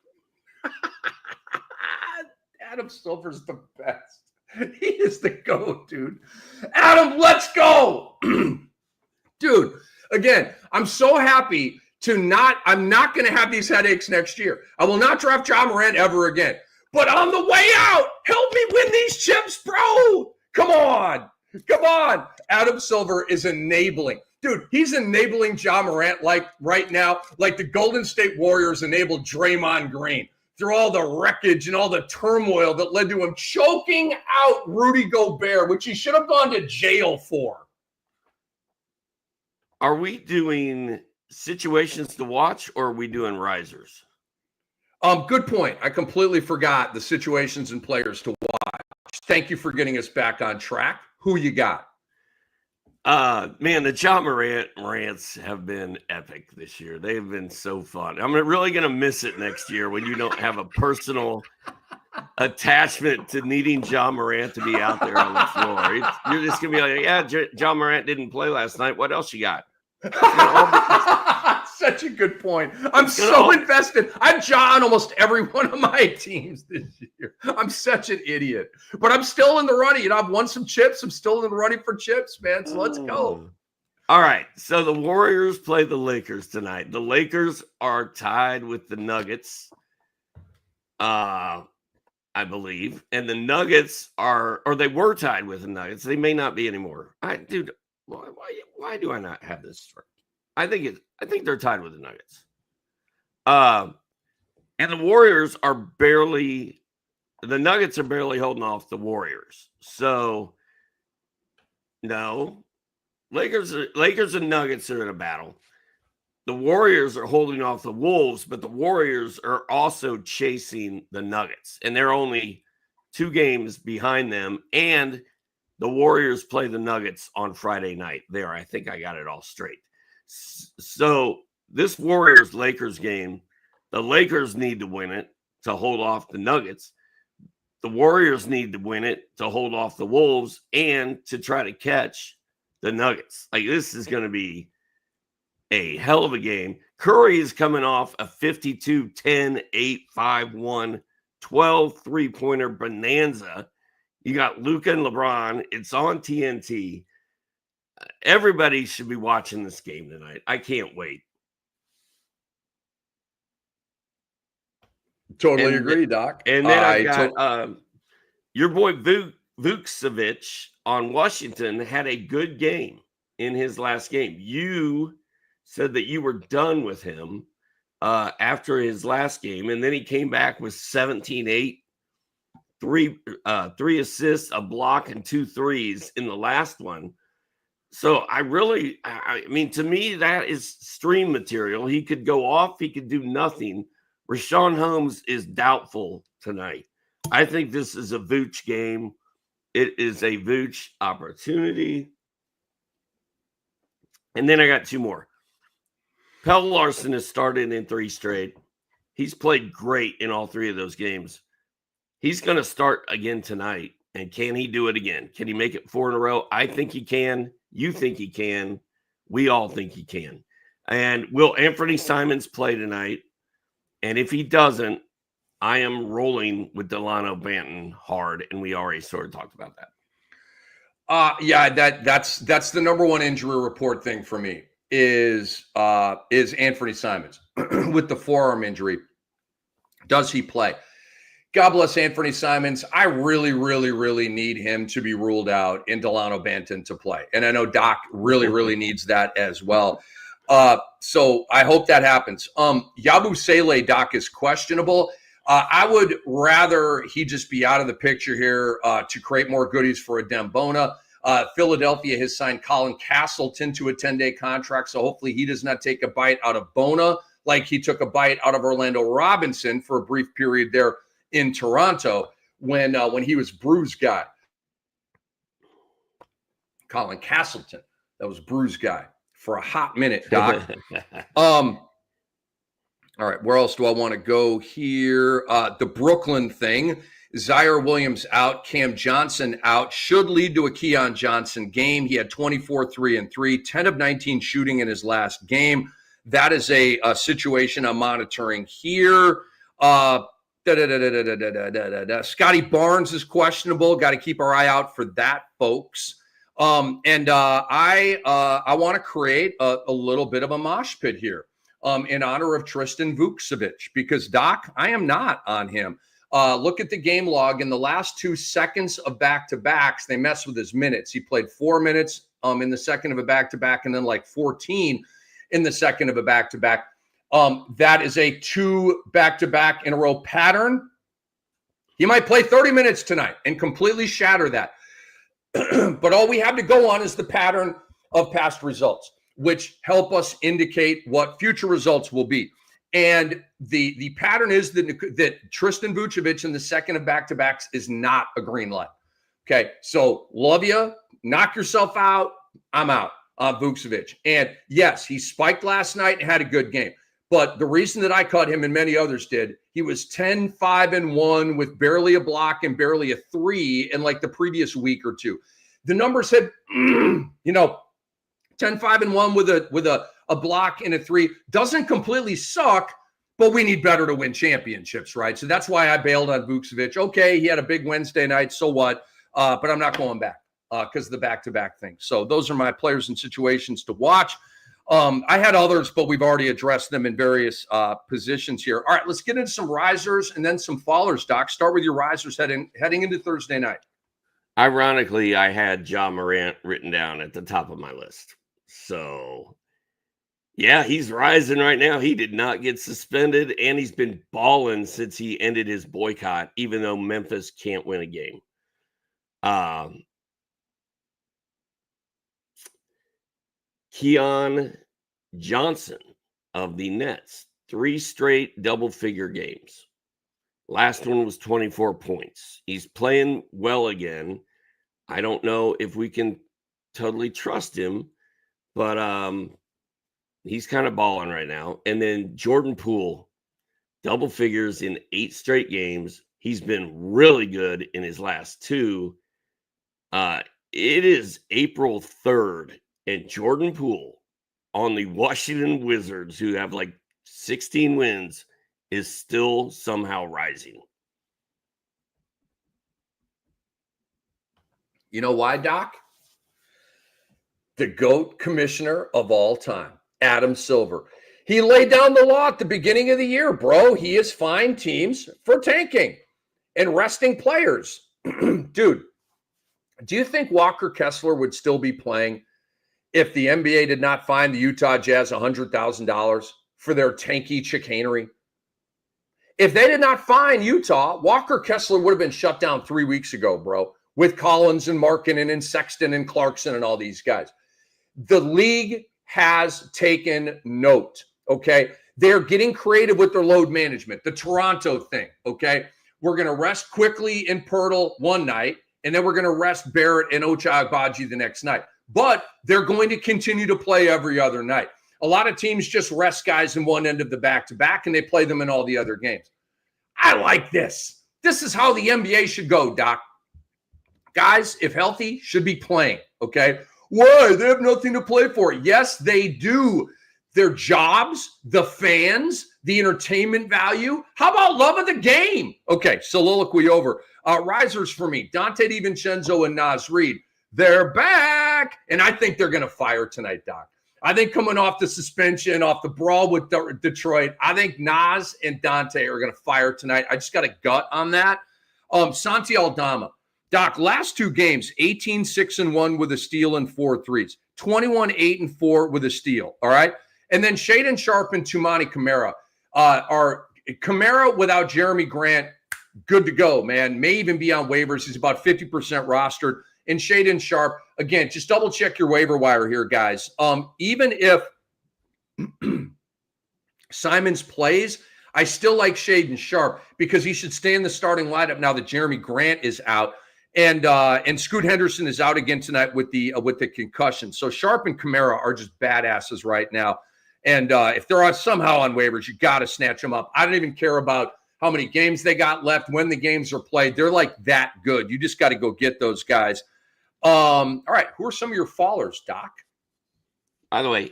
Adam Silver's the best. He is the GOAT, dude. Adam, let's go. Dude, again, I'm so happy I'm not going to have these headaches next year. I will not draft Ja Morant ever again. But on the way out, help me win these chips, bro. Come on. Adam Silver is enabling. Dude, he's enabling Ja Morant like right now, like the Golden State Warriors enabled Draymond Green through all the wreckage and all the turmoil that led to him choking out Rudy Gobert, which he should have gone to jail for. Are we doing situations to watch, or are we doing risers? Good point. I completely forgot the situations and players to watch. Thank you for getting us back on track. Who you got? Man, the Ja Morant rants have been epic this year. They've been so fun. I'm really going to miss it next year when you don't have a personal attachment to needing Ja Morant to be out there on the floor. You're just going to be like, yeah, Ja Morant didn't play last night. What else you got? Such a good point. I'm so invested. I'm Ja on almost every one of my teams this year. I'm such an idiot. But I'm still in the running. You know, I've won some chips. I'm still in the running for chips, man. So let's go. All right. So the Warriors play the Lakers tonight. The Lakers are tied with the Nuggets, I believe. And the Nuggets they were tied with the Nuggets. They may not be anymore. Dude, why do I not have this straight? I think they're tied with the Nuggets. And the Warriors the Nuggets are barely holding off the Warriors. So no, Lakers and Nuggets are in a battle. The Warriors are holding off the Wolves, but the Warriors are also chasing the Nuggets, and they're only 2 games behind them. And the Warriors play the Nuggets on Friday night. I think I got it all straight. So this Warriors-Lakers game, the Lakers need to win it to hold off the Nuggets. The Warriors need to win it to hold off the Wolves and to try to catch the Nuggets. Like, this is going to be a hell of a game. Curry is coming off a 52, 10, 8, 5, 1, 12 three-pointer bonanza. You got Luka and LeBron. It's on TNT. Everybody should be watching this game tonight. I can't wait. Totally agree, Doc. And then I got your boy Vucevic on Washington had a good game in his last game. You said that you were done with him after his last game, and then he came back with 17-8, three assists, a block, and 2 threes in the last one. So I mean, to me, that is stream material. He could go off. He could do nothing. Rashawn Holmes is doubtful tonight. I think this is a Vooch game. It is a Vooch opportunity. And then I got 2 more. Pelle Larsson has started in 3 straight. He's played great in all 3 of those games. He's going to start again tonight. And can he do it again? Can he make it 4 in a row? I think he can. You think he can. We all think he can. And will Anthony Simons play tonight? And if he doesn't, I am rolling with Delano Banton hard, and we already sort of talked about that. Yeah, that's the number one injury report thing for me is Anthony Simons with the forearm injury. Does he play? God bless Anthony Simons. I really, really, really need him to be ruled out and Delano Banton to play. And I know Doc really, really needs that as well. So I hope that happens. Yabu Sele, Doc, is questionable. I would rather he just be out of the picture here to create more goodies for Adem Bona. Philadelphia has signed Colin Castleton to a 10-day contract, so hopefully he does not take a bite out of Bona like he took a bite out of Orlando Robinson for a brief period there in Toronto when he was bruise guy. Colin Castleton, that was bruise guy for a hot minute, Doc. All right, where else do I want to go here? The Brooklyn thing. Zaire Williams out, Cam Johnson out, should lead to a Keon Johnson game. He had 24, 3 and 3, 10 of 19 shooting in his last game. That is a situation I'm monitoring here. Scotty Barnes is questionable. Got to keep our eye out for that, folks. And I want to create a little bit of a mosh pit here in honor of Tristan Vucevic because, Doc, I am not on him. Look at the game log. In the last 2 seconds of back-to-backs, they messed with his minutes. He played 4 minutes in the second of a back-to-back and then like 14 in the second of a back-to-back. That is a 2 back-to-back in a row pattern. He might play 30 minutes tonight and completely shatter that. But all we have to go on is the pattern of past results, which help us indicate what future results will be. And the pattern is that Tristan Vucevic in the second of back-to-backs is not a green light. Okay, so love you. Knock yourself out. I'm out on Vucevic. And yes, he spiked last night and had a good game. But the reason that I cut him and many others did, he was 10, 5 and 1 with barely a block and barely a 3 in like the previous week or two. The numbers had, 10, 5 and 1 with a block and a 3 doesn't completely suck, but we need better to win championships, right? So that's why I bailed on Vucevic. Okay, he had a big Wednesday night, so what? But I'm not going back because of the back-to-back thing. So those are my players and situations to watch. I had others, but we've already addressed them in various positions here. All right, let's get into some risers and then some fallers, Doc. Start with your risers heading into Thursday night. Ironically, I had Ja Morant written down at the top of my list. So, yeah, he's rising right now. He did not get suspended, and he's been balling since he ended his boycott, even though Memphis can't win a game. Keon Johnson of the Nets, 3 straight double-figure games. Last one was 24 points. He's playing well again. I don't know if we can totally trust him, but he's kind of balling right now. And then Jordan Poole, double figures in 8 straight games. He's been really good in his last 2. It is April 3rd, and Jordan Poole on the Washington Wizards, who have like 16 wins, is still somehow rising. You know why, Doc? The GOAT commissioner of all time, Adam Silver. He laid down the law at the beginning of the year, bro. He has fined teams for tanking and resting players. Dude, do you think Walker Kessler would still be playing if the NBA did not fine the Utah Jazz $100,000 for their tanky chicanery? If they did not fine Utah, Walker Kessler would have been shut down 3 weeks ago, bro, with Collins and Markkanen and Sexton and Clarkson and all these guys. The league has taken note, okay? They're getting creative with their load management. The Toronto thing, okay? We're going to rest quickly in Pirtle one night, and then we're going to rest Barrett and Ochai Agbaji the next night. But they're going to continue to play every other night. A lot of teams just rest guys in one end of the back-to-back, and they play them in all the other games. I like this. This is how the NBA should go, Doc. Guys, if healthy, should be playing, okay? Why? They have nothing to play for. Yes, they do. Their jobs, the fans, the entertainment value. How about love of the game? Okay, soliloquy over. Risers for me, Dante DiVincenzo and Naz Reid. They're back. And I think they're going to fire tonight, Doc. I think coming off the suspension, off the brawl with Detroit, I think Naz and Dante are going to fire tonight. I just got a gut on that. Santi Aldama. Doc, last two games, 18-6-1 with a steal and 4 threes, 21-8-4 with a steal, all right? And then Shaedon Sharpe and Toumani Camara are Camara without Jeremy Grant, good to go, man. May even be on waivers. He's about 50% rostered. And Shaedon Sharpe, again, just double check your waiver wire here, guys. Even if Simons plays, I still like Shaedon Sharpe because he should stay in the starting lineup now that Jeremy Grant is out. And Scoot Henderson is out again tonight with the concussion. So Sharpe and Camara are just badasses right now. And if they're somehow on waivers, you got to snatch them up. I don't even care about how many games they got left, when the games are played. They're like that good. You just got to go get those guys. All right, who are some of your fallers, Doc? By the way,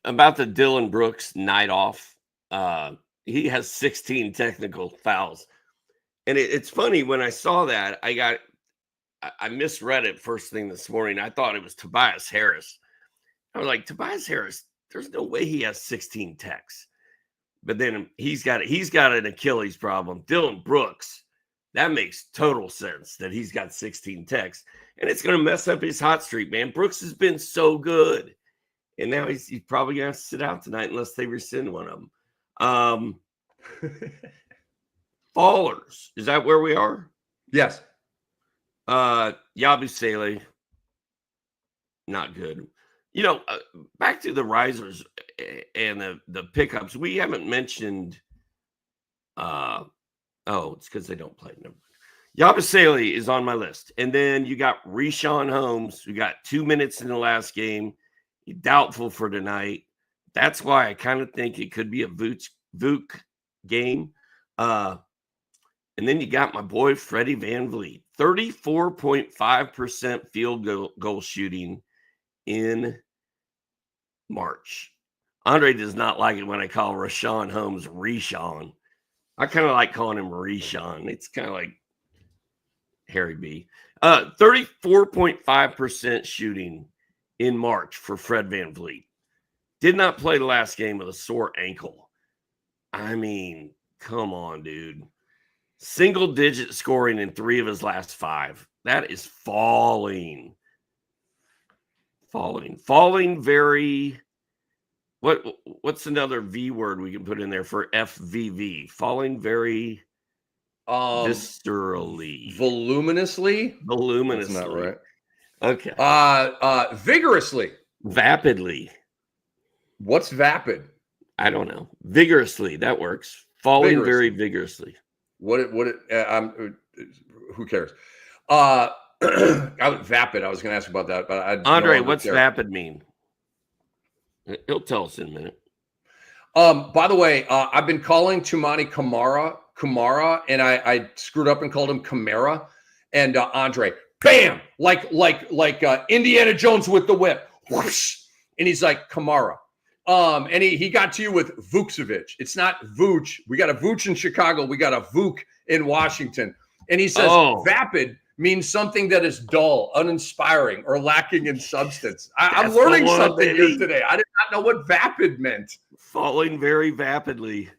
about the Dylan Brooks night off, he has 16 technical fouls. And it's funny, when I saw that, I misread it first thing this morning. I thought it was Tobias Harris. I was like, Tobias Harris, there's no way he has 16 techs. But then he's got an Achilles problem. Dylan Brooks, that makes total sense that he's got 16 techs. And it's going to mess up his hot streak, man. Brooks has been so good. And now he's probably going to have to sit out tonight unless they rescind one of them. Fallers, is that where we are? Yes. Yabusele, not good. You know, back to the risers and the pickups. We haven't mentioned. It's because they don't play. Never mind. Yabusele is on my list, and then you got Richaun Holmes. We got 2 minutes in the last game. He's doubtful for tonight. That's why I kind of think it could be a Vuk game. And then you got my boy Freddie VanVleet, 34.5% field goal shooting in March. Andre does not like it when I call Richaun Holmes Richaun. I kind of like calling him Richaun. It's kind of like Harry B. 34.5% shooting in March for Fred VanVleet. Did not play the last game with a sore ankle. I mean, come on, dude. Single-digit scoring in 3 of his last 5. That is falling. Falling very... What's another V word we can put in there for FVV? Falling very viscerally. Voluminously? Voluminously. That's not right. Okay. Vigorously. Vapidly. What's vapid? I don't know. Vigorously. That works. Falling very vigorously. Who cares? Vapid. I was going to ask about that, but Andre, what's vapid mean? He'll tell us in a minute. By the way, I've been calling Toumani Camara, and I screwed up and called him Camara. And Andre, bam, like Indiana Jones with the whip, whoosh, and he's like, Kamara. And he got to you with Vucevic. It's not Vooch. We got a Vooch in Chicago. We got a Vuk in Washington. And he says vapid means something that is dull, uninspiring, or lacking in substance. I'm learning something here today. I did not know what vapid meant. Falling very vapidly.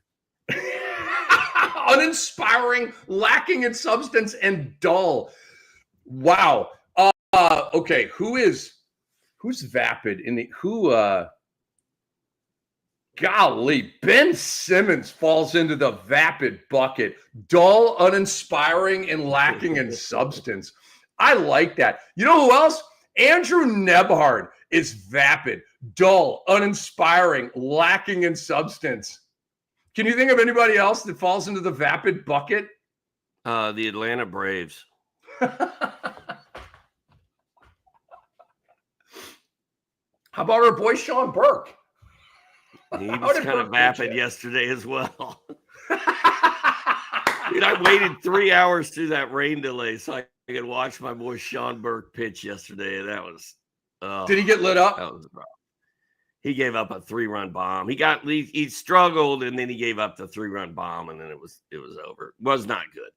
Uninspiring, lacking in substance, and dull. Wow. Okay, who's vapid in the golly, Ben Simmons falls into the vapid bucket. Dull, uninspiring, and lacking in substance. I like that. You know who else? Andrew Nebhard is vapid, dull, uninspiring, lacking in substance. Can you think of anybody else that falls into the vapid bucket? The Atlanta Braves. How about our boy Sean Burke? He was kind of vapid yesterday as well. Dude, I waited 3 hours through that rain delay so I could watch my boy Sean Burke pitch yesterday. That was did he get lit up? That was rough. He gave up a 3-run bomb. He struggled, and then he gave up the 3-run bomb, and then it was over. It was not good.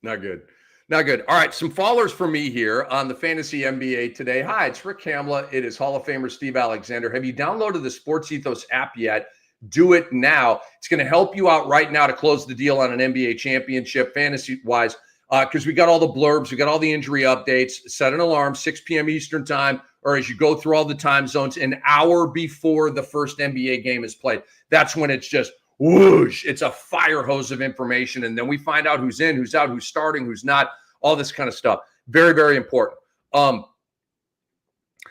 Not good. Not good. All right, some followers for me here on the Fantasy NBA today. Hi, it's Rick Kamla. It is Hall of Famer Steve Alexander. Have you downloaded the Sports Ethos app yet? Do it now. It's going to help you out right now to close the deal on an NBA championship fantasy-wise because we got all the blurbs. We got all the injury updates. Set an alarm, 6 p.m. Eastern time, or as you go through all the time zones, an hour before the first NBA game is played. That's when it's just whoosh. It's a fire hose of information. And then we find out who's in, who's out, who's starting, who's not, all this kind of stuff. Very, very important.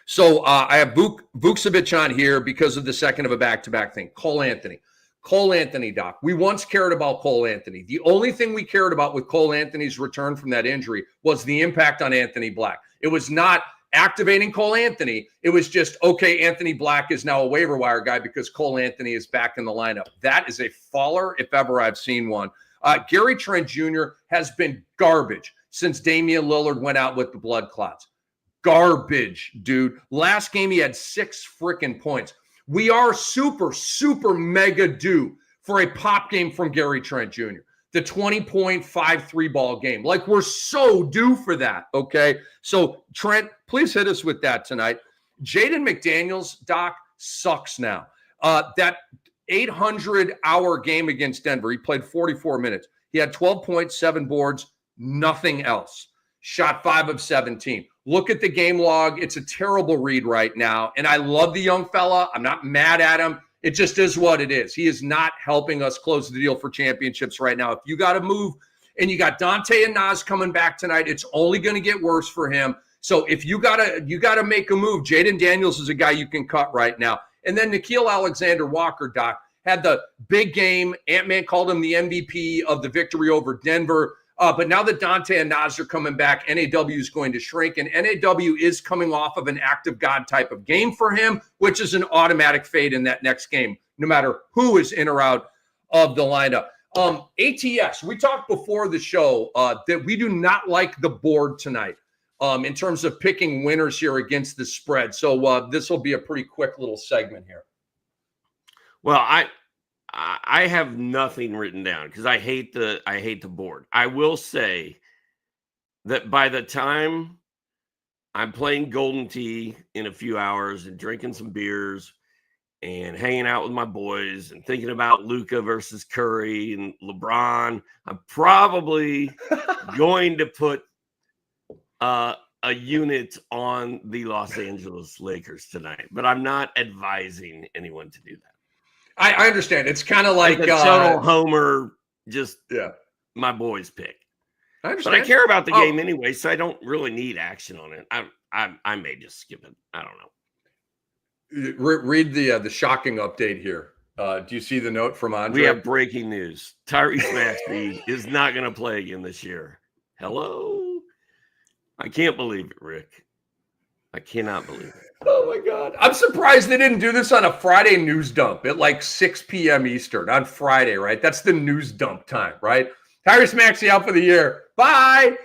So I have Vucevic on here because of the second of a back-to-back thing. Cole Anthony, Doc. We once cared about Cole Anthony. The only thing we cared about with Cole Anthony's return from that injury was the impact on Anthony Black. It was not activating Cole Anthony. It was just, okay, Anthony Black is now a waiver wire guy because Cole Anthony is back in the lineup. That is a faller if ever I've seen one. Gary Trent Jr. has been garbage since Damian Lillard went out with the blood clots. Garbage, dude. Last game, he had 6 freaking points. We are super, super mega due for a pop game from Gary Trent Jr. The 20-point 5-3 ball game. Like, we're so due for that, okay? So, Trent, please hit us with that tonight. Jaden McDaniels, Doc, sucks now. That 800-hour game against Denver, he played 44 minutes. He had 12 points, 7 boards, nothing else. Shot 5 of 17. Look at the game log. It's a terrible read right now. And I love the young fella. I'm not mad at him. It just is what it is. He is not helping us close the deal for championships right now. If you got to move and you got Dante and Nas coming back tonight, it's only going to get worse for him. So if you got to make a move, Jaden Daniels is a guy you can cut right now. And then Nickeil Alexander-Walker, Doc, had the big game. Ant-Man called him the MVP of the victory over Denver. But now that Dante and Nas are coming back, NAW is going to shrink, and NAW is coming off of an act of God type of game for him, which is an automatic fade in that next game, no matter who is in or out of the lineup. ATS, we talked before the show that we do not like the board tonight in terms of picking winners here against the spread. So this will be a pretty quick little segment here. Well, I have nothing written down because I hate the board. I will say that by the time I'm playing Golden Tee in a few hours and drinking some beers and hanging out with my boys and thinking about Luka versus Curry and LeBron, I'm probably going to put a unit on the Los Angeles Lakers tonight, but I'm not advising anyone to do that. I understand. It's kind of like a total homer, just my boys pick. I understand. But I care about the game anyway, so I don't really need action on it. I may just skip it. I don't know. Read the shocking update here. Do you see the note from Andre? We have breaking news. Tyrese Maxey is not going to play again this year. Hello? I can't believe it, Rick. I cannot believe it. Oh, my God. I'm surprised they didn't do this on a Friday news dump at like 6 p.m. Eastern on Friday, right? That's the news dump time, right? Tyrese Maxey out for the year. Bye.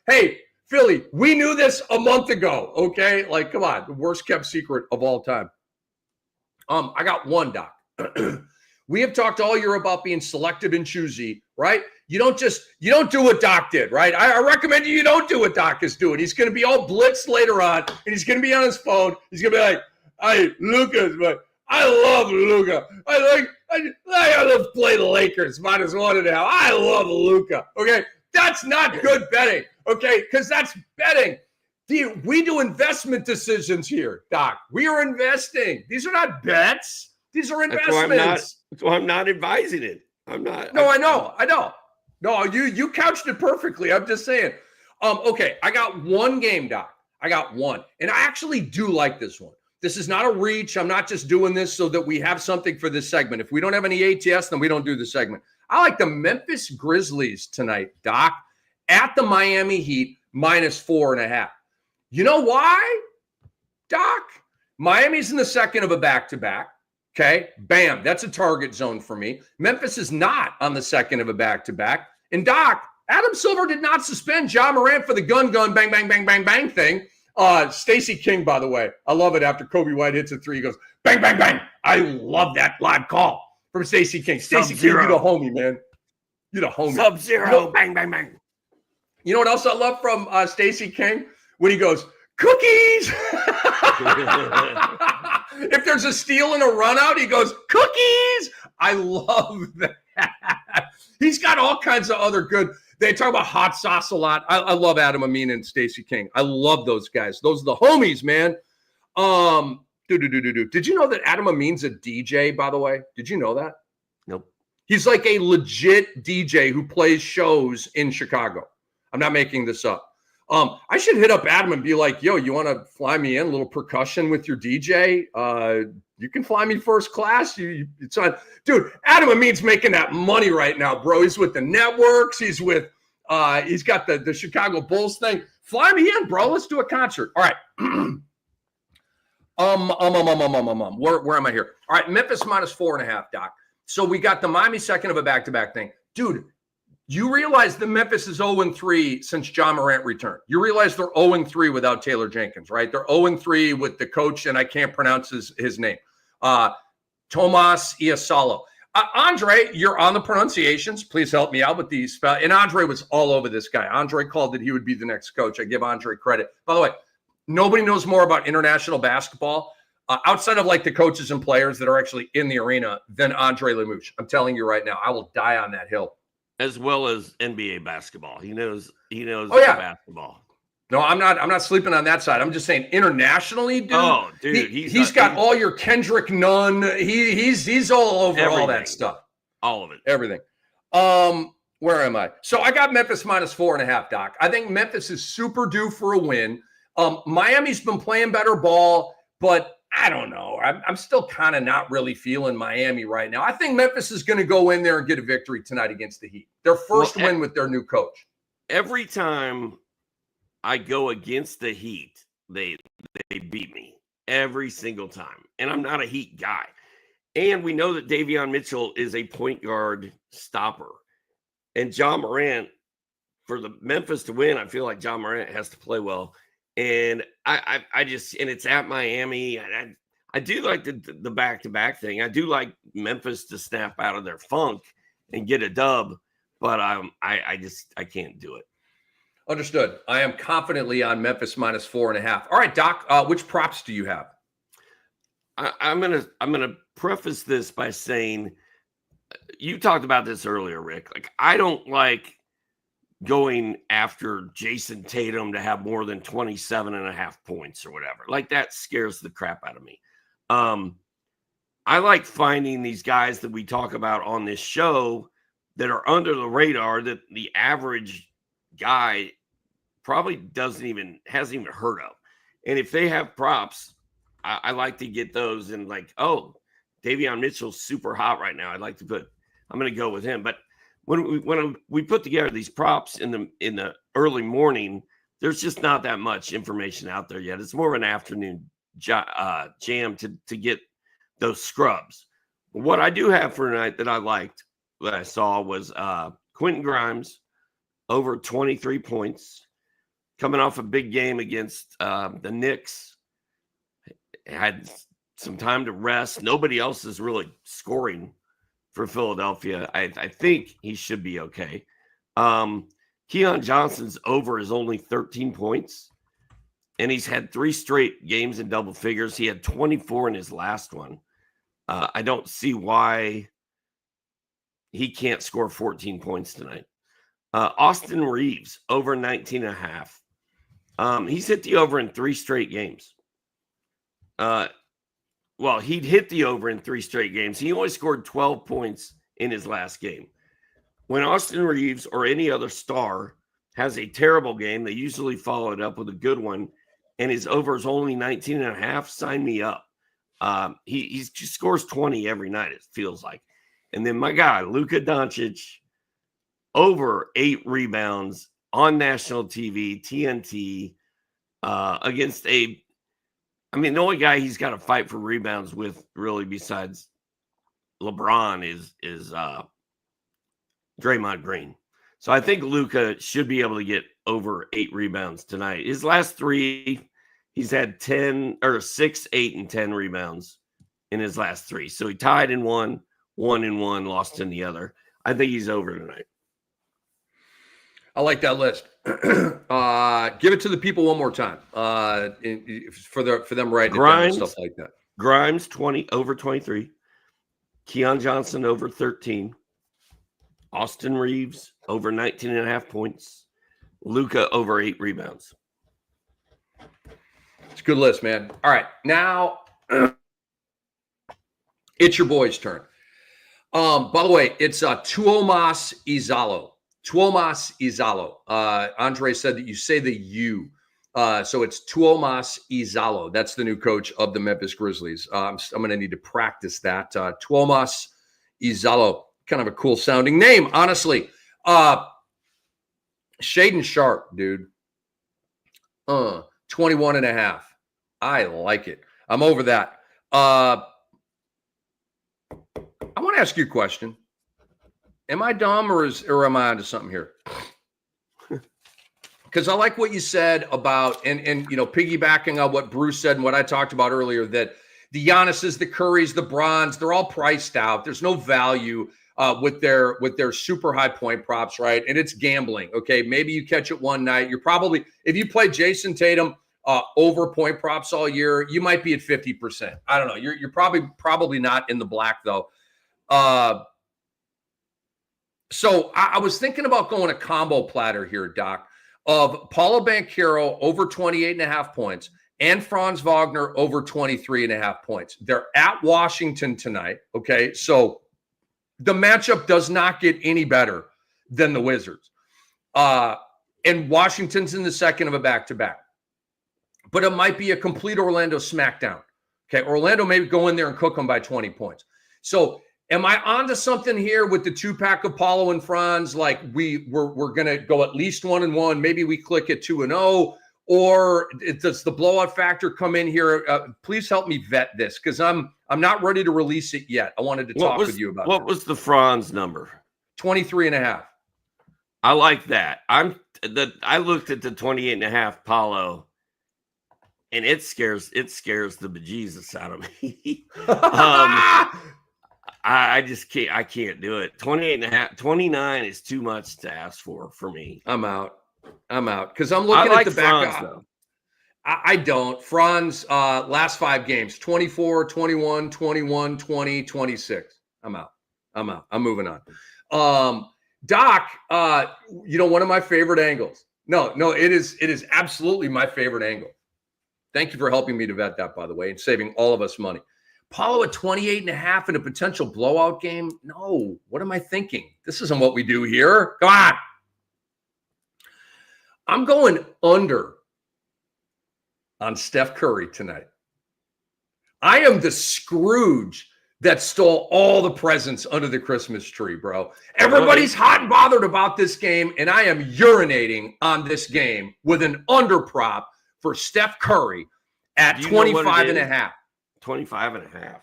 Hey, Philly, we knew this a month ago, okay? Like, come on, the worst kept secret of all time. I got one, Doc. We have talked all year about being selective and choosy, right? You don't do what Doc did, right? I recommend you don't do what Doc is doing. He's going to be all blitzed later on, and he's going to be on his phone. He's going to be like, hey, Luka's, but I love Luka. I love play the Lakers -1.5. I love Luka. Okay, that's not good betting. Okay, because that's betting. We do investment decisions here, Doc. We are investing. These are not bets. These are investments. That's why I'm not advising it. I'm not. No, I know. No, you couched it perfectly. I'm just saying. Okay, I got one game, Doc. I got one. And I actually do like this one. This is not a reach. I'm not just doing this so that we have something for this segment. If we don't have any ATS, then we don't do the segment. I like the Memphis Grizzlies tonight, Doc, at the Miami Heat -4.5. You know why, Doc? Miami's in the second of a back-to-back. Okay, bam, that's a target zone for me. Memphis is not on the second of a back-to-back. And Doc, Adam Silver did not suspend Ja Morant for the gun, bang, bang, bang, bang, bang thing. Stacey King, by the way, I love it. After Kobe White hits a three, he goes, bang, bang, bang. I love that live call from Stacey King. Stacey King, you're the homie, man. You're the homie. Sub-Zero, bang, bang, bang. You know what else I love from Stacey King? When he goes, cookies. If there's a steal and a run out, he goes, cookies. I love that. He's got all kinds of other good. They talk about hot sauce a lot. I love Adam Amin and Stacey King. I love those guys. Those are the homies, man. Did you know that Adam Amin's a DJ, by the way? Did you know that? Nope. He's like a legit DJ who plays shows in Chicago. I'm not making this up. I should hit up Adam and be like, yo, you want to fly me in a little percussion with your DJ? You can fly me first class. It's on. Dude, Adam Amin's making that money right now, bro. He's with the networks. He's with, he's got the Chicago Bulls thing. Fly me in, bro. Let's do a concert. All right. Where am I here? All right, Memphis -4.5, Doc. So we got the Miami second of a back-to-back thing. Dude, you realize that Memphis is 0-3 since Ja Morant returned. You realize they're 0-3 without Taylor Jenkins, right? They're 0-3 with the coach, and I can't pronounce his name. Tomas Iasalo. Andre, you're on the pronunciations. Please help me out with these spell. And Andre was all over this guy. Andre called that he would be the next coach. I give Andre credit. By the way, nobody knows more about international basketball outside of like the coaches and players that are actually in the arena than Andre Lemouche. I'm telling you right now, I will die on that hill. As well as NBA basketball. He knows basketball. No, I'm not sleeping on that side. I'm just saying internationally, dude. Oh, dude, he's got all your Kendrick Nunn. He's all over everything. All that stuff. All of it. Everything. Where am I? So I got Memphis -4.5, Doc. I think Memphis is super due for a win. Miami's been playing better ball, but I don't know. I'm still kind of not really feeling Miami right now. I think Memphis is going to go in there and get a victory tonight against the Heat. Their first win with their new coach. Every time I go against the Heat, they beat me every single time. And I'm not a Heat guy. And we know that Davion Mitchell is a point guard stopper. And Ja Morant, for the Memphis to win, I feel like Ja Morant has to play well. And I just, and it's at Miami. I do like the back-to-back thing. I do like Memphis to snap out of their funk and get a dub, but I can't do it. Understood. I am confidently on Memphis -4.5. All right, Doc, which props do you have? I'm gonna preface this by saying, you talked about this earlier, Rick. Like, I don't like going after Jason Tatum to have more than 27.5 points or whatever. Like, that scares the crap out of me. I like finding these guys that we talk about on this show that are under the radar, that the average guy probably hasn't even heard of. And if they have props, I like to get those, and like, oh, Davion Mitchell's super hot right now. I'm going to go with him. But when we put together these props in the early morning, there's just not that much information out there yet. It's more of an afternoon jam to get those scrubs. What I do have for tonight that I liked, that I saw, was Quentin Grimes over 23 points. coming off a big game against the Knicks. Had some time to rest. Nobody else is really scoring for Philadelphia. I think he should be okay. Keon Johnson's over is only 13 points, and he's had 3 straight games in double figures. He had 24 in his last one. I don't see why he can't score 14 points tonight. Austin Reeves, over 19.5. He's hit the over in 3 straight games. Well, he'd hit the over in 3 straight games. He only scored 12 points in his last game. When Austin Reeves or any other star has a terrible game, they usually follow it up with a good one, and his over is only 19.5. Sign me up. He scores 20 every night, it feels like. And then my guy, Luka Doncic, over 8 rebounds on national TV, TNT, against the only guy he's got to fight for rebounds with, really, besides LeBron, is Draymond Green. So I think Luka should be able to get over 8 rebounds tonight. His last 3, he's had 6, 8, and 10 rebounds in his last 3. So he tied in one, won in one, lost in the other. I think he's over tonight. I like that list. Give it to the people one more time for them writing it down and stuff like that. Grimes, 20 over 23. Keon Johnson, over 13. Austin Reeves, over 19.5 points. Luka, over 8 rebounds. It's a good list, man. All right, now it's your boy's turn. By the way, it's Tuomas Izalo. Tuomas Izalo. Andre said that you say the U. So it's Tuomas Izalo. That's the new coach of the Memphis Grizzlies. I'm going to need to practice that. Tuomas Izalo. Kind of a cool sounding name, honestly. Shaden Sharp, dude. 21.5. I like it. I'm over that. I want to ask you a question. Am I dumb or am I onto something here? Because I like what you said about, and piggybacking on what Bruce said and what I talked about earlier, that the Giannis's, the Currys, the Brons, they're all priced out. There's no value with their super high point props, right? And it's gambling. Okay, maybe you catch it one night. You're probably, if you play Jason Tatum over point props all year, you might be at 50%. I don't know. You're probably not in the black though. So I was thinking about going a combo platter here, Doc, of Paulo Banchero over 28.5 points and Franz Wagner over 23.5 points. They're at Washington tonight. Okay, so the matchup does not get any better than the Wizards. And Washington's in the second of a back-to-back. But it might be a complete Orlando smackdown. Okay, Orlando may go in there and cook them by 20 points. So am I onto something here with the 2-pack of Paulo and Franz? Like we're going to go at least 1-1. Maybe we click at 2-0. Or does the blowout factor come in here? Please help me vet this, because I'm not ready to release it yet. I wanted to talk with you about what was the Franz number? 23.5. I like that. I looked at the 28.5 Paulo, and it scares the bejesus out of me. I just can't. I can't do it. 28.5, 29 is too much to ask for me. I'm out because I'm looking at the back. Franz, though. I don't. Franz, last 5 games, 24, 21, 21, 20, 26. I'm out. I'm moving on. Doc, one of my favorite angles. No, it is absolutely my favorite angle. Thank you for helping me to vet that, by the way, and saving all of us money. Paulo at 28.5 in a potential blowout game? No. What am I thinking? This isn't what we do here. Come on. I'm going under on Steph Curry tonight. I am the Scrooge that stole all the presents under the Christmas tree, bro. Everybody's hot and bothered about this game, and I am urinating on this game with an under prop for Steph Curry at 25.5. 25.5.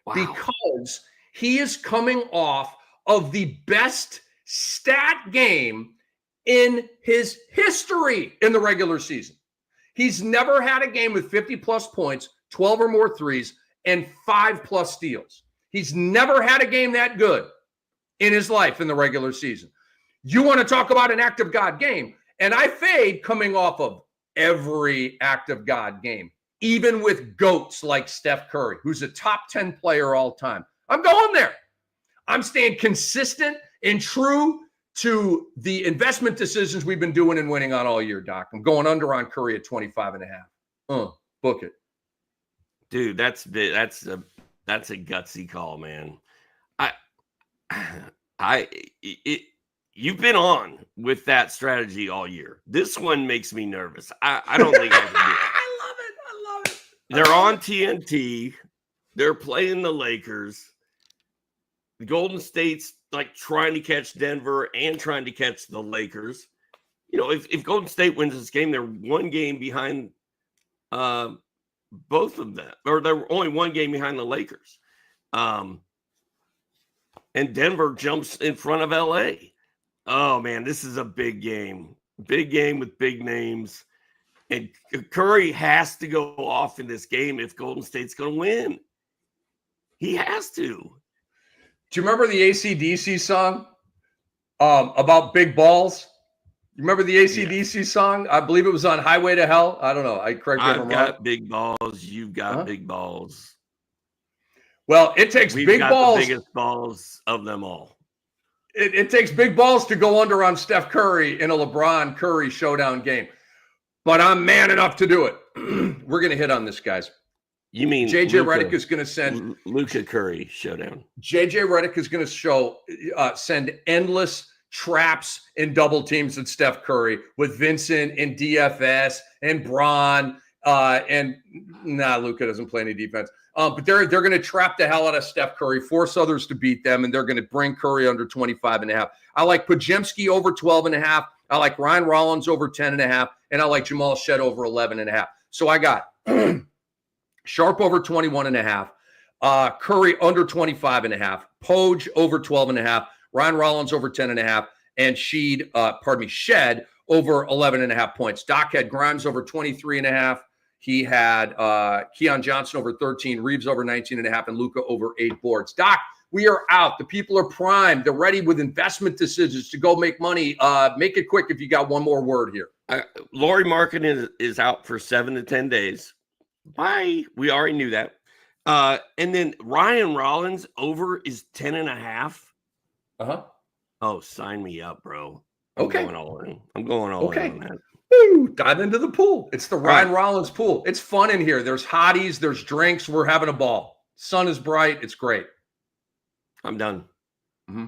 Wow. Because he is coming off of the best stat game in his history in the regular season. He's never had a game with 50-plus points, 12 or more threes, and 5+ steals. He's never had a game that good in his life in the regular season. You want to talk about an act of God game, and I fade coming off of every act of God game, even with GOATs like Steph Curry, who's a top 10 player all time. I'm going there. I'm staying consistent and true to the investment decisions we've been doing and winning on all year, Doc. I'm going under on Curry at 25.5. Book it. Dude, that's a gutsy call, man. You've been on with that strategy all year. This one makes me nervous. I don't think I can do it. I love it. They're on TNT. They're playing the Lakers. The Golden State's like trying to catch Denver and trying to catch the Lakers. You know, if Golden State wins this game, they're one game behind both of them, or they're only one game behind the Lakers. And Denver jumps in front of LA. Oh man, this is a big game. Big game with big names. And Curry has to go off in this game if Golden State's going to win. He has to. Do you remember the AC/DC song about big balls? You remember the AC/DC song? I believe it was on Highway to Hell. I don't know. I've got big balls. You've got big balls. Well, it takes big balls. The biggest balls of them all. It takes big balls to go under on Steph Curry in a LeBron Curry showdown game. But I'm man enough to do it. We're going to hit on this, guys. You mean JJ Redick is going to send Luka Curry showdown. JJ Redick is going to send endless traps and double teams at Steph Curry with Vincent and DFS and Bron Luka doesn't play any defense. But they're going to trap the hell out of Steph Curry, force others to beat them, and they're going to bring Curry under 25.5. I like Podziemski over 12.5. I like Ryan Rollins over 10.5, and I like Jamal Shed over 11.5. So I got Sharp over 21.5, Curry under 25.5, Poge over 12.5, Ryan Rollins over 10.5, and Shed over 11.5 points. Doc had Grimes over 23.5. He had Keon Johnson over 13, Reeves over 19.5, and Luka over 8 boards. Doc, we are out. The people are primed. They're ready with investment decisions to go make money. Make it quick if you got one more word here. Lauri Markkanen is out for 7 to 10 days. Why? We already knew that. And then Ryan Rollins over is 10.5. Uh-huh. Oh, sign me up, bro. I'm going all in. I'm going all in on that. Woo, dive into the pool. It's the Ryan Rollins pool. It's fun in here. There's hotties. There's drinks. We're having a ball. Sun is bright. It's great. I'm done. Mm-hmm.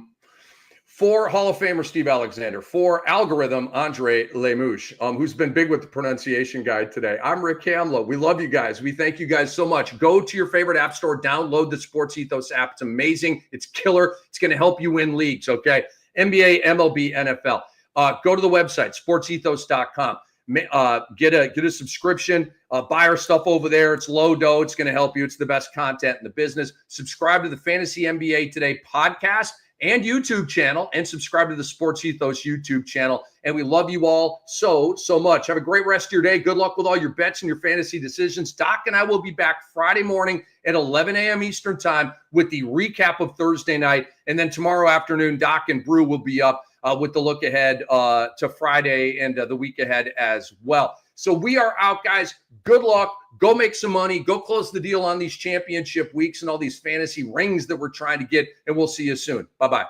For Hall of Famer Steve Alexander, for Algorithm Andre Lemouche, who's been big with the pronunciation guide today. I'm Rick Kamla. We love you guys. We thank you guys so much. Go to your favorite app store, download the Sports Ethos app. It's amazing. It's killer. It's going to help you win leagues, okay? NBA, MLB, NFL. Go to the website, sportsethos.com. Get a subscription. Buy our stuff over there. It's low dough. It's going to help you. It's the best content in the business. Subscribe to the Fantasy NBA Today podcast and YouTube channel, and subscribe to the Sports Ethos YouTube channel. And we love you all so much. Have a great rest of your day. Good luck with all your bets and your fantasy decisions. Doc and I will be back Friday morning at 11 a.m. Eastern time with the recap of Thursday night. And then tomorrow afternoon, Doc and Brew will be up with the look ahead to Friday and the week ahead as well. So we are out, guys. Good luck. Go make some money. Go close the deal on these championship weeks and all these fantasy rings that we're trying to get. And we'll see you soon. Bye-bye.